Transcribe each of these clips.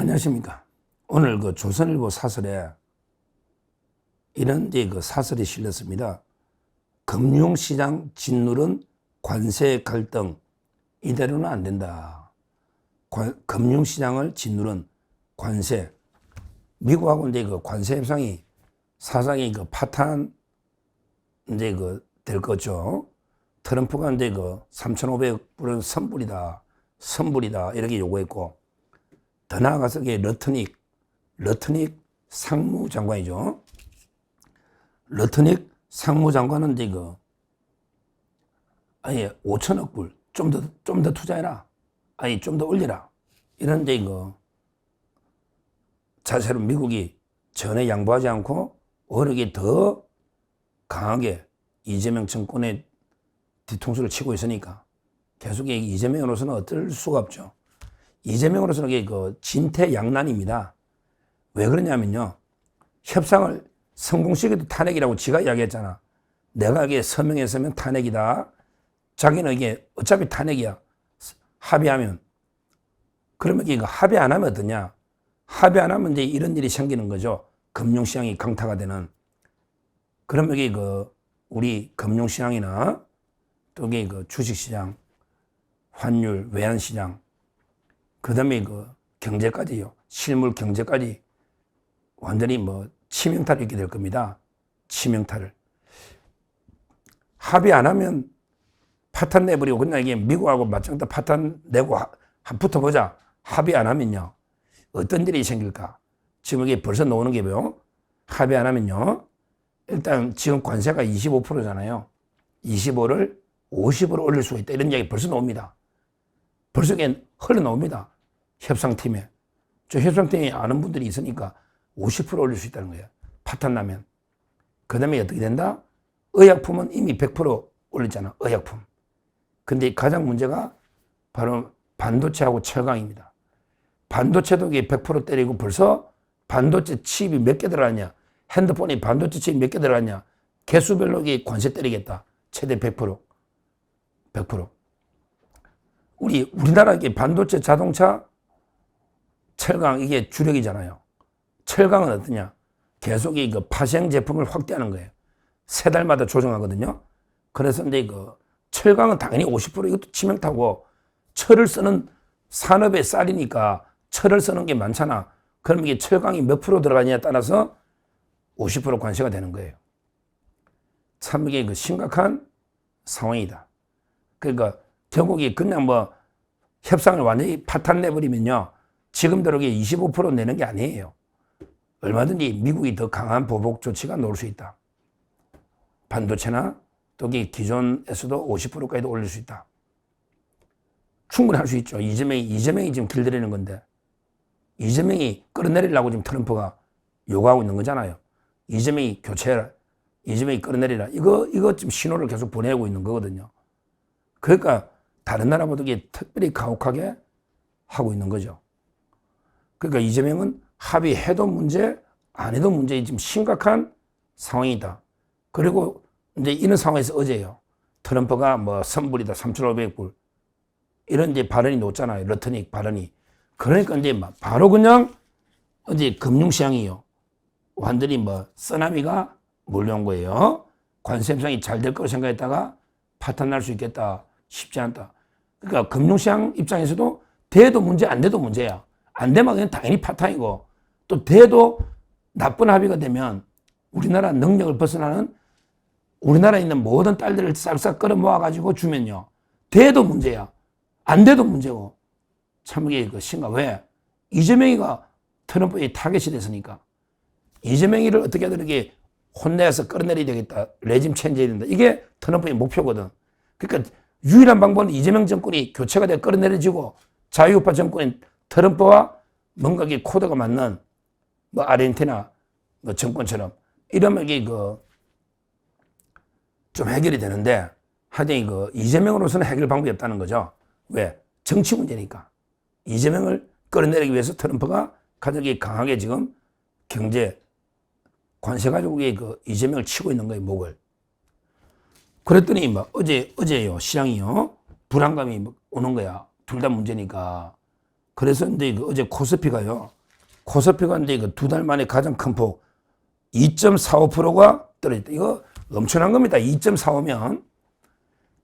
안녕하십니까. 오늘 그 조선일보 사설에 이런 그 사설이 실렸습니다. 금융시장 짓누른 관세 갈등, 이대로는 안 된다. 금융시장을 짓누른 관세. 미국하고 이제 그 관세 협상이 사상이 그 파탄 이제 그 될 거죠. 트럼프가 이제 그 3,500불은 선불이다 이렇게 요구했고, 더 나아가서 러트닉 상무장관이죠. 러트닉 상무장관은 이제 아예 5천억 불 좀 더 투자해라. 아니 좀 더 올려라. 이런 이제 자세로 미국이 전에 양보하지 않고 오히려 더 강하게 이재명 정권의 뒤통수를 치고 있으니까 계속 이재명으로서는 어쩔 수가 없죠. 이재명으로서는 진퇴양난입니다. 왜 그러냐면요. 협상을 성공시켜도 탄핵이라고 지가 이야기했잖아. 내가 이게 서명했으면 탄핵이다. 자기는 이게 어차피 탄핵이야. 합의하면. 그러면 이거 합의 안 하면 어떠냐? 합의 안 하면 이제 이런 일이 생기는 거죠. 금융시장이 강타가 되는. 그러면 이게 우리 금융시장이나 또 이게 주식시장, 환율, 외환시장, 그 다음에 경제까지요. 실물 경제까지 완전히 치명타를 입게 될 겁니다. 치명타를. 합의 안 하면 파탄 내버리고 그냥 이게 미국하고 맞짱떠 파탄 내고 붙어보자. 합의 안 하면요. 어떤 일이 생길까? 지금 이게 벌써 나오는 게 뭐요? 합의 안 하면요. 일단 지금 관세가 25%잖아요. 25를 50으로 올릴 수가 있다. 이런 이야기 벌써 나옵니다. 벌써 그게 흘러나옵니다. 협상팀에. 저 협상팀에 아는 분들이 있으니까 50% 올릴 수 있다는 거예요. 파탄 나면. 그 다음에 어떻게 된다? 의약품은 이미 100% 올렸잖아. 의약품. 근데 가장 문제가 바로 반도체하고 철강입니다. 반도체도 이게 100% 때리고 벌써 반도체 칩이 몇 개 들어갔냐? 핸드폰이 반도체 칩이 몇 개 들어갔냐? 개수별로 이게 관세 때리겠다. 최대 100%. 100%. 우리나라 이게 반도체, 자동차, 철강 이게 주력이잖아요. 철강은 어떠냐? 계속 파생 제품을 확대하는 거예요. 세 달마다 조정하거든요. 그래서 이제 철강은 당연히 50% 이것도 치명타고, 철을 쓰는 산업의 쌀이니까 철을 쓰는 게 많잖아. 그럼 이게 철강이 몇 프로 들어가냐에 따라서 50% 관세가 되는 거예요. 참 이게 심각한 상황이다. 그러니까 결국에 그냥 협상을 완전히 파탄 내버리면요. 지금대로 25% 내는 게 아니에요. 얼마든지 미국이 더 강한 보복 조치가 나올 수 있다. 반도체나 또 기존에서도 50%까지도 올릴 수 있다. 충분히 할 수 있죠. 이재명이 지금 길들이는 건데, 이재명이 끌어내리려고 지금 트럼프가 요구하고 있는 거잖아요. 이재명이 교체해라. 이재명이 끌어내리라. 이거 지금 신호를 계속 보내고 있는 거거든요. 그러니까 다른 나라보다 특별히 가혹하게 하고 있는 거죠. 그러니까 이재명은 합의해도 문제, 안 해도 문제, 지금 심각한 상황이다. 그리고 이제 이런 상황에서 어제요. 트럼프가 선불이다, 3,500불. 이런 이제 발언이 나왔잖아요. 러트닉 발언이. 그러니까 이제 바로 그냥 어제 금융시장이요. 완전히 쓰나미가 몰려온 거예요. 관세 협상이 잘 될 거라고 생각했다가 파탄 날 수 있겠다. 쉽지 않다. 그러니까 금융시장 입장에서도 돼도 문제, 안 돼도 문제야. 안 되면 그냥 당연히 파탄이고, 또 돼도 나쁜 합의가 되면 우리나라 능력을 벗어나는 우리나라에 있는 모든 딸들을 싹싹 끌어 모아가지고 주면요. 돼도 문제야. 안 돼도 문제고. 참 이게 심각. 왜? 이재명이가 트럼프의 타겟이 됐으니까. 이재명이를 어떻게 하든 이렇게 혼내서 끌어내려야 되겠다. 레짐 체인지해야 된다. 이게 트럼프의 목표거든. 그러니까 유일한 방법은 이재명 정권이 교체가 돼 끌어내려지고, 자유우파 정권인 트럼프와 뭔가 코드가 맞는 아르헨티나 정권처럼 이러면 이게 좀 해결이 되는데, 하여튼 이재명으로서는 해결 방법이 없다는 거죠. 왜? 정치 문제니까. 이재명을 끌어내리기 위해서 트럼프가 가장 강하게 지금 경제 관세 가지고 이재명을 치고 있는 거예요, 목을. 그랬더니 어제요, 시장이요. 불안감이 오는 거야. 둘 다 문제니까. 그래서 이제 어제 코스피가요. 코스피가 이제 두 달 만에 가장 큰 폭 2.45%가 떨어졌다. 이거 엄청난 겁니다. 2.45면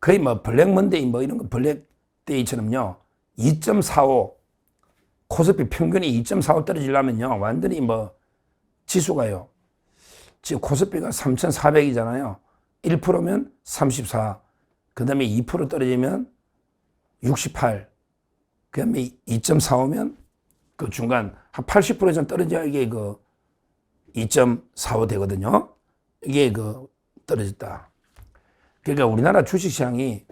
거의 뭐 블랙 먼데이 뭐 이런 거 블랙데이처럼요. 2.45 코스피 평균이 2.45 떨어지려면요. 완전히 뭐 지수가요. 지금 코스피가 3,400이잖아요. 1%면 34. 그 다음에 2% 떨어지면 68. 그 다음에 2.45면 그 중간 한 80% 이상 떨어져야 이게 그 2.45 되거든요. 이게 그 떨어졌다. 그러니까 우리나라 주식시장이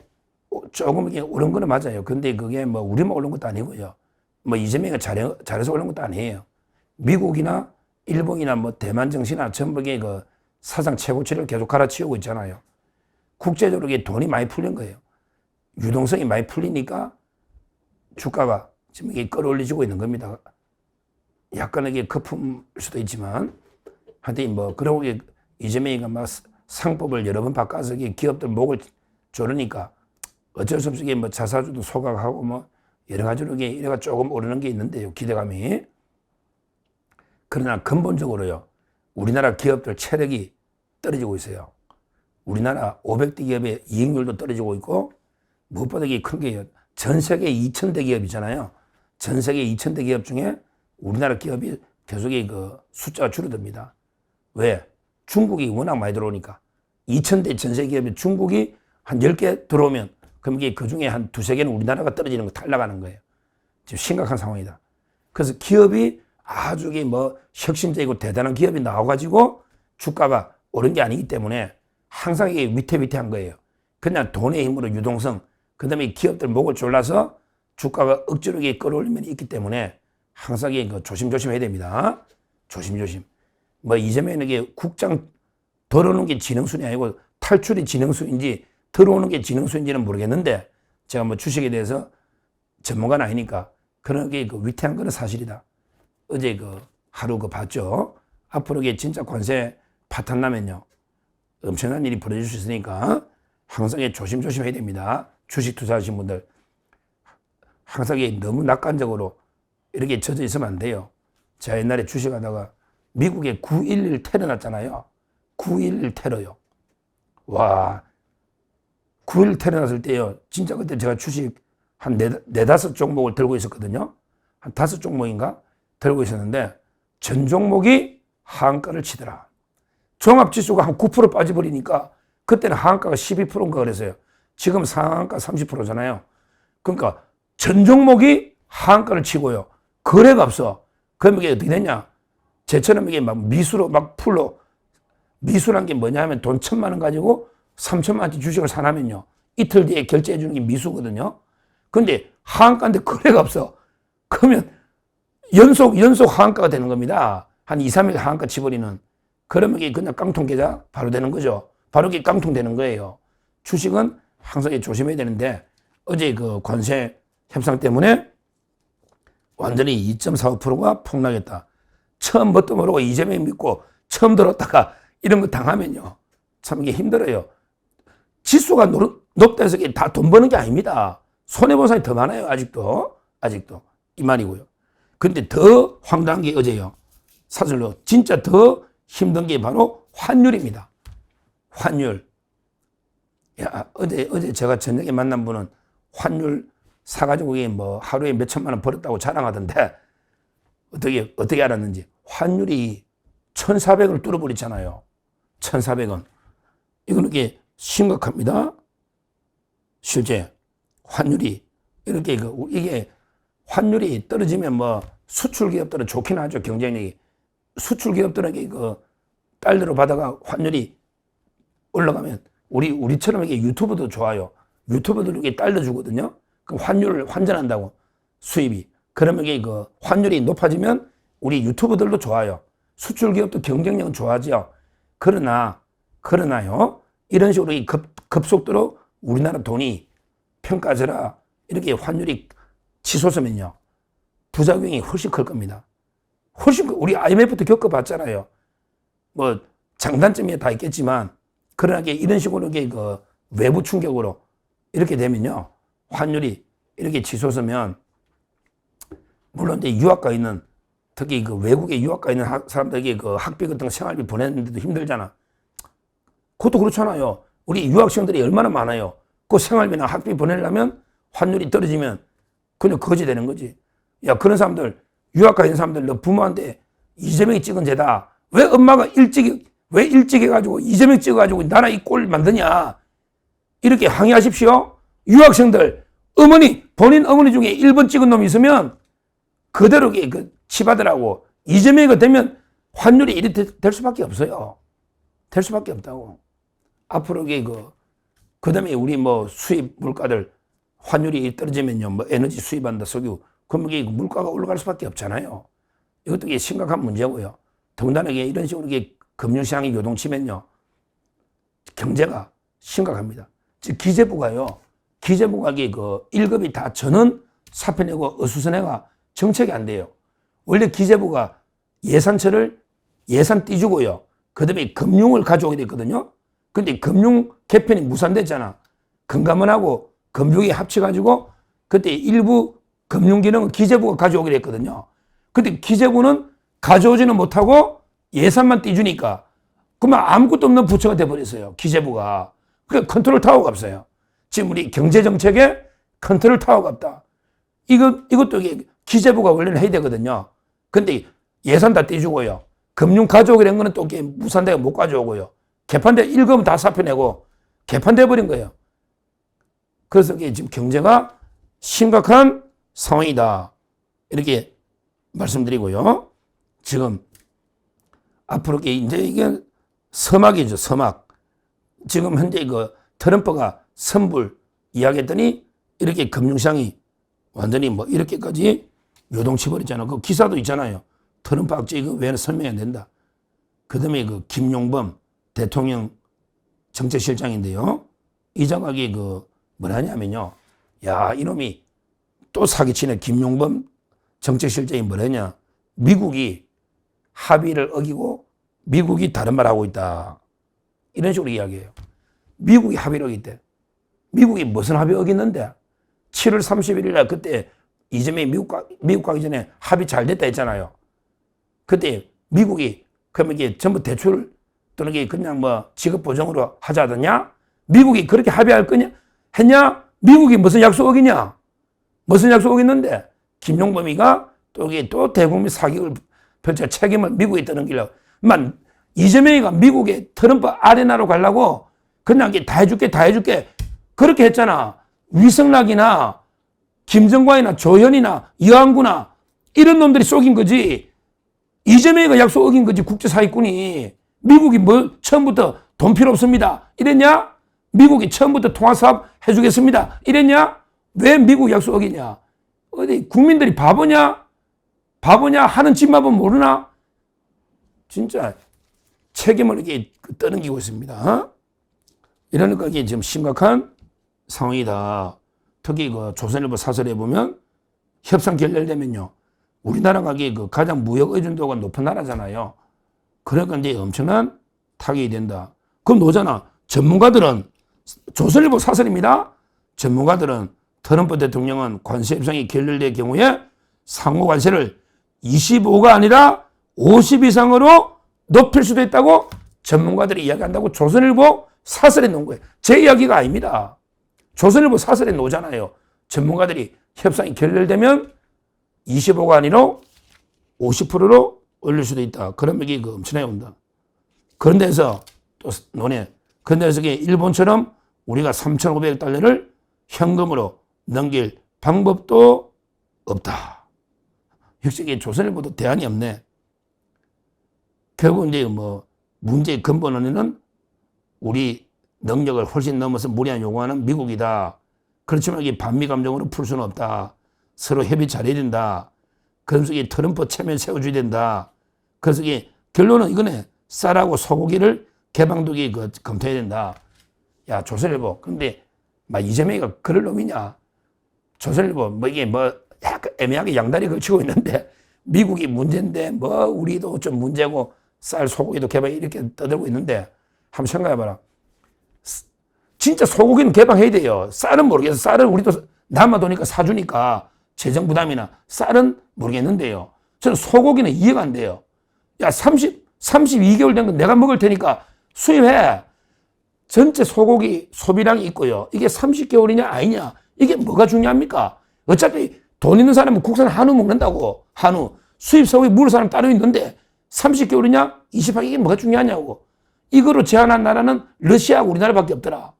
조금 이게 오른 거는 맞아요. 근데 그게 뭐 우리만 오른 것도 아니고요. 뭐 이재명이 잘해서 오른 것도 아니에요. 미국이나 일본이나 뭐 대만 증시나 전북의 그 사상 최고치를 계속 갈아치우고 있잖아요. 국제적으로 이게 돈이 많이 풀린 거예요. 유동성이 많이 풀리니까 주가가 지금 이게 끌어올리지고 있는 겁니다. 약간 이게 거품일 수도 있지만 하여튼 뭐 그러고 이재명이가 막 상법을 여러 번 바꿔서 기업들 목을 조르니까 어쩔 수 없이 뭐 자사주도 소각하고 뭐 여러 가지로 이래가 조금 오르는 게 있는데요. 기대감이. 그러나 근본적으로요. 우리나라 기업들 체력이 떨어지고 있어요. 우리나라 500대 기업의 이익률도 떨어지고 있고 무엇보다 이게 큰 게요. 전 세계 2,000대 기업이잖아요. 전 세계 2,000대 기업 중에 우리나라 기업이 계속 그 숫자가 줄어듭니다. 왜? 중국이 워낙 많이 들어오니까. 2,000대 전 세계 기업이 중국이 한 10개 들어오면 그럼 이게 그 중에 한 두세 개는 우리나라가 떨어지는 거 탈락하는 거예요. 지금 심각한 상황이다. 그래서 기업이 아주 뭐 혁신적이고 대단한 기업이 나와가지고 주가가 오른 게 아니기 때문에 항상 이게 위태위태한 거예요. 그냥 돈의 힘으로 유동성, 그 다음에 기업들 목을 졸라서 주가가 억지로 끌어올리면 있기 때문에 항상 이게 조심조심 해야 됩니다. 조심조심. 뭐 이재명에게 국장 들어오는 게 진흥순이 아니고 탈출이 진흥순인지 들어오는 게 진흥순인지는 모르겠는데 제가 뭐 주식에 대해서 전문가는 아니니까 그런 게 위태한 거는 사실이다. 어제 하루 봤죠. 앞으로 이게 진짜 관세 파탄 나면요. 엄청난 일이 벌어질 수 있으니까 항상 조심조심 해야 됩니다. 주식 투자하신 분들. 항상 너무 낙관적으로 이렇게 젖어 있으면 안 돼요. 제가 옛날에 주식하다가 미국에 9.11 테러 났잖아요. 9.11 테러요. 와, 9.11 테러 났을 때요. 진짜 그때 제가 주식 한 네다섯 종목을 들고 있었거든요. 한 5종목인가 들고 있었는데 전 종목이 하한가를 치더라. 종합지수가 한 9% 빠져버리니까 그때는 하한가가 12%인가 그랬어요. 지금 상한가 30%잖아요. 그러니까 전 종목이 하한가를 치고요. 거래가 없어. 그럼 이게 어떻게 됐냐? 제처럼 이게 막 미수로 막 풀로 미수란 게 뭐냐 하면 돈 1,000만 원 가지고 3,000만 원짜리 주식을 사놔면요. 이틀 뒤에 결제해 주는 게 미수거든요. 근데 하한가인데 거래가 없어. 그러면 연속 하한가가 되는 겁니다. 한 2, 3일 하한가 치버리는. 그러면 이게 그냥 깡통 계좌 바로 되는 거죠. 바로 이게 깡통 되는 거예요. 주식은 항상 조심해야 되는데 어제 관세 협상 때문에 완전히 2.45%가 폭락했다. 처음 뭣도 모르고 이재명 믿고 처음 들었다가 이런 거 당하면요. 참 이게 힘들어요. 지수가 높다 해서 다 돈 버는 게 아닙니다. 손해본 사람이 더 많아요. 아직도. 이 말이고요. 근데 더 황당한 게 어제요. 사실로 진짜 더 힘든 게 바로 환율입니다. 환율. 야, 어제 제가 저녁에 만난 분은 환율 사가지고 뭐 하루에 몇 천만 원 벌었다고 자랑하던데 어떻게 알았는지 환율이 1,400을 뚫어버렸잖아요. 1,400원. 이거는 이게 심각합니다. 실제 환율이 이렇게 이게 환율이 떨어지면 뭐 수출 기업들은 좋긴 하죠. 경쟁력이. 수출 기업들은 달러로 받아가 환율이 올라가면 우리처럼 이게 유튜브도 좋아요. 유튜브도 이게 달러 주거든요. 그럼 환율을 환전한다고 수입이. 그러면 이게 환율이 높아지면 우리 유튜브들도 좋아요. 수출 기업도 경쟁력은 좋아지요. 그러나요. 이런 식으로 급속도로 우리나라 돈이 평가절하 이렇게 환율이 치솟으면요. 부작용이 훨씬 클 겁니다. 우리 IMF도 겪어봤잖아요. 뭐 장단점이 다 있겠지만 그러나 이런 식으로 외부 충격으로 이렇게 되면요. 환율이 이렇게 치솟으면 물론 이제 유학 가 있는, 특히 그 외국에 유학 가 있는 사람들에게 그 학비 같은 거 생활비 보내는데도 힘들잖아. 그것도 그렇잖아요. 우리 유학생들이 얼마나 많아요. 그 생활비나 학비 보내려면 환율이 떨어지면 그냥 거지 되는 거지. 야, 그런 사람들, 유학 가 있는 사람들, 너 부모한테 이재명이 찍은 죄다. 왜 엄마가 왜 일찍 해가지고 이재명 찍어가지고 나라 이 꼴 만드냐. 이렇게 항의하십시오. 유학생들, 본인 어머니 중에 1번 찍은 놈이 있으면 그대로 그 치받으라고. 이재명이 되면 환율이 이리 될 수밖에 없어요. 될 수밖에 없다고. 앞으로 그 다음에 우리 뭐 수입 물가들 환율이 떨어지면요, 뭐 에너지 수입한다, 석유. 그러면 이게 물가가 올라갈 수밖에 없잖아요. 이것도 이게 심각한 문제고요. 더군다나 이런 식으로 금융시장이 요동치면요, 경제가 심각합니다. 즉, 기재부가 그 1급이 다 전원 사표 내고 어수선해가 정책이 안 돼요. 원래 기재부가 예산 띄주고요. 그 다음에 금융을 가져오게 됐거든요. 근데 금융 개편이 무산됐잖아. 금감원하고 금융이 합쳐가지고 그때 일부 금융 기능은 기재부가 가져오게 됐거든요. 근데 기재부는 가져오지는 못하고 예산만 띄주니까 그러면 아무것도 없는 부처가 돼버렸어요. 기재부가. 그러니까 컨트롤 타워가 없어요. 지금 우리 경제정책에 컨트롤 타워가 없다. 이것도 기재부가 원래는 해야 되거든요. 근데 예산 다 띄주고요. 금융 가져오게 된 거는 또 무산되고 못 가져오고요. 개판돼 1급은 다 사표 내고 개판돼 버린 거예요. 그래서 지금 경제가 심각한 상황이다. 이렇게 말씀드리고요. 지금 앞으로 이제 이게 서막이죠, 서막. 지금 현재 트럼프가 선불 이야기했더니 이렇게 금융시장이 완전히 뭐 이렇게까지 요동치 버렸잖아요. 그 기사도 있잖아요. 트럼프 악재 이거 왜 설명이 안 된다. 그 다음에 김용범 대통령 정책실장인데요. 이 장관이 뭐라냐면요. 야, 이놈이 또 사기치네. 김용범 정책실장이 뭐라냐. 미국이 합의를 어기고 미국이 다른 말 하고 있다. 이런 식으로 이야기해요. 미국이 합의를 어겼대. 미국이 무슨 합의 어겼는데? 7월 31일 날 그때 이재명이 미국 가기 전에 합의 잘 됐다 했잖아요. 그때 미국이 그러면 이게 전부 대출 또는 이게 그냥 뭐 지급 보정으로 하자더냐? 미국이 그렇게 합의할 거냐? 했냐? 미국이 무슨 약속 어기냐? 무슨 약속 어겼는데? 김용범이가 또 대국민 사격을 펼쳐 책임을 미국에 떠넘기려고. 이재명이가 미국에 트럼프 아레나로 가려고 그냥 다 해줄게. 그렇게 했잖아. 위성락이나 김정관이나 조현이나 이완구나 이런 놈들이 속인 거지. 이재명이가 약속 어긴 거지. 국제사기꾼이. 미국이 처음부터 돈 필요 없습니다. 이랬냐? 미국이 처음부터 통화사업 해주겠습니다. 이랬냐? 왜 미국 약속 어기냐? 어디 국민들이 바보냐 하는 짓마은 모르나? 진짜 책임을 이렇게 떠넘기고 있습니다. 이러니까 이게 지금 심각한 상황이다. 특히 조선일보 사설에 보면 협상 결렬되면요. 우리나라가 가장 무역 의존도가 높은 나라잖아요. 그러니까 이제 엄청난 타격이 된다. 그럼 노잖아. 조선일보 사설입니다. 전문가들은 트럼프 대통령은 관세 협상이 결렬될 경우에 상호 관세를 25가 아니라 50 이상으로 높일 수도 있다고 전문가들이 이야기한다고 조선일보 사설에 놓은 거예요. 제 이야기가 아닙니다. 조선일보 사설에 놓잖아요. 전문가들이 협상이 결렬되면 25가 아니라 50%로 올릴 수도 있다. 그런 얘기 엄청나게 온다. 그런 데서 또 논해. 그런 데서 일본처럼 우리가 3,500달러를 현금으로 넘길 방법도 없다. 역시 조선일보도 대안이 없네. 결국 이제 문제의 근본 원인은 우리 능력을 훨씬 넘어서 무리한 요구하는 미국이다. 그렇지만 이게 반미 감정으로 풀 수는 없다. 서로 협의 잘해야 된다. 그래서 이게 트럼프 체면 세워줘야 된다. 그래서 이게 결론은 이거네. 쌀하고 소고기를 개방두기 검토해야 된다. 야, 조선일보. 근데 이재명이가 그럴 놈이냐? 조선일보 이게 약간 애매하게 양다리 걸치고 있는데 미국이 문제인데 우리도 좀 문제고 쌀 소고기도 개방 이렇게 떠들고 있는데 한번 생각해봐라. 진짜 소고기는 개방해야 돼요. 쌀은 모르겠어. 쌀은 우리도 남아도니까 사주니까 재정 부담이나 쌀은 모르겠는데요. 저는 소고기는 이해가 안 돼요. 야, 32개월 된 거 내가 먹을 테니까 수입해. 전체 소고기 소비량이 있고요. 이게 30개월이냐 아니냐. 이게 뭐가 중요합니까? 어차피 돈 있는 사람은 국산 한우 먹는다고. 한우. 수입 소고기 먹을 사람 따로 있는데 30개월이냐 20학 이게 뭐가 중요하냐고. 이거로 제한한 나라는 러시아하고 우리나라밖에 없더라.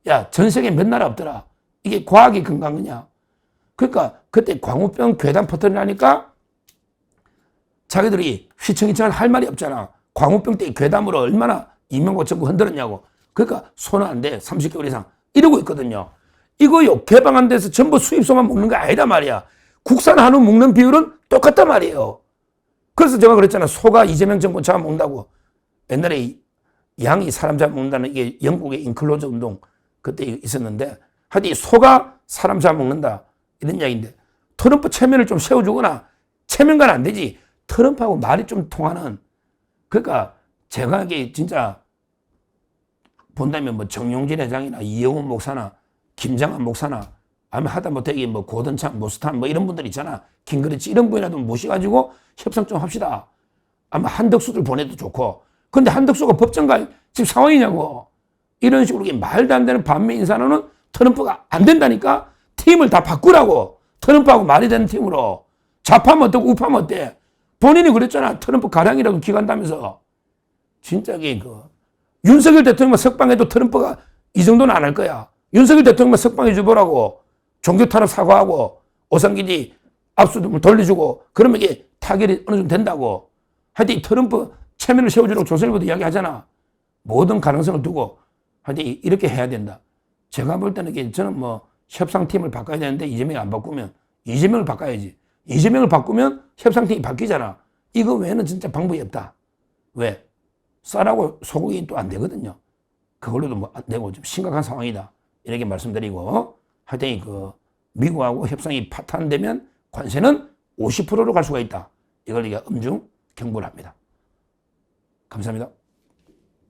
야, 전 세계에 몇 나라 없더라. 이게 과학이 근거한 거냐. 그러니까 그때 광우병 괴담 퍼뜨리라니까 자기들이 휘청휘청 할 말이 없잖아. 광우병 때 괴담으로 얼마나 이명박 정부 흔들었냐고. 그러니까 손은 안 돼. 30개월 이상. 이러고 있거든요. 이거요. 개방한 데서 전부 수입소만 먹는 거 아니다 말이야. 국산 한우 먹는 비율은 똑같단 말이에요. 그래서 제가 그랬잖아. 소가 이재명 정부 잡아먹는다고. 옛날에 양이 사람 잡아먹는다는 이게 영국의 인클로즈 운동 그때 있었는데 하여튼 소가 사람 잡아먹는다. 이런 이야기인데 트럼프 체면을 좀 세워주거나 체면과는 안 되지. 트럼프하고 말이 좀 통하는 그러니까 제가 이게 진짜 본다면 뭐 정용진 회장이나 이영훈 목사나 김장한 목사나 아니면 하다못해 뭐 고든창, 모스탄 뭐 이런 분들 있잖아. 김그리치 이런 분이라도 모셔가지고 협상 좀 합시다. 아마 한덕수들 보내도 좋고. 근데 한덕수가 법정 갈 지금 상황이냐고. 이런 식으로 말도 안 되는 반면 인사는 트럼프가 안 된다니까. 팀을 다 바꾸라고. 트럼프하고 말이 되는 팀으로. 좌파면 어떻고 우파면 어때. 본인이 그랬잖아. 트럼프 가량이라도 기간다면서. 진짜 윤석열 대통령 석방해도 트럼프가 이 정도는 안 할 거야. 윤석열 대통령 석방해 줘보라고. 종교탄압 사과하고 오상기지 압수도 돌려주고 그러면 이게 타결이 어느 정도 된다고. 하여튼 이 트럼프 체면을 세워주라고 조선일보도 이야기하잖아. 모든 가능성을 두고 하여튼 이렇게 해야 된다. 제가 볼 때는 저는 뭐 협상팀을 바꿔야 되는데 이재명이 안 바꾸면 이재명을 바꿔야지. 이재명을 바꾸면 협상팀이 바뀌잖아. 이거 외에는 진짜 방법이 없다. 왜? 쌀하고 소고기 또 안 되거든요. 그걸로도 뭐 안 되고 좀 심각한 상황이다. 이렇게 말씀드리고 하여튼 미국하고 협상이 파탄되면 관세는 50%로 갈 수가 있다. 이걸 엄중 경고를 합니다. 감사합니다.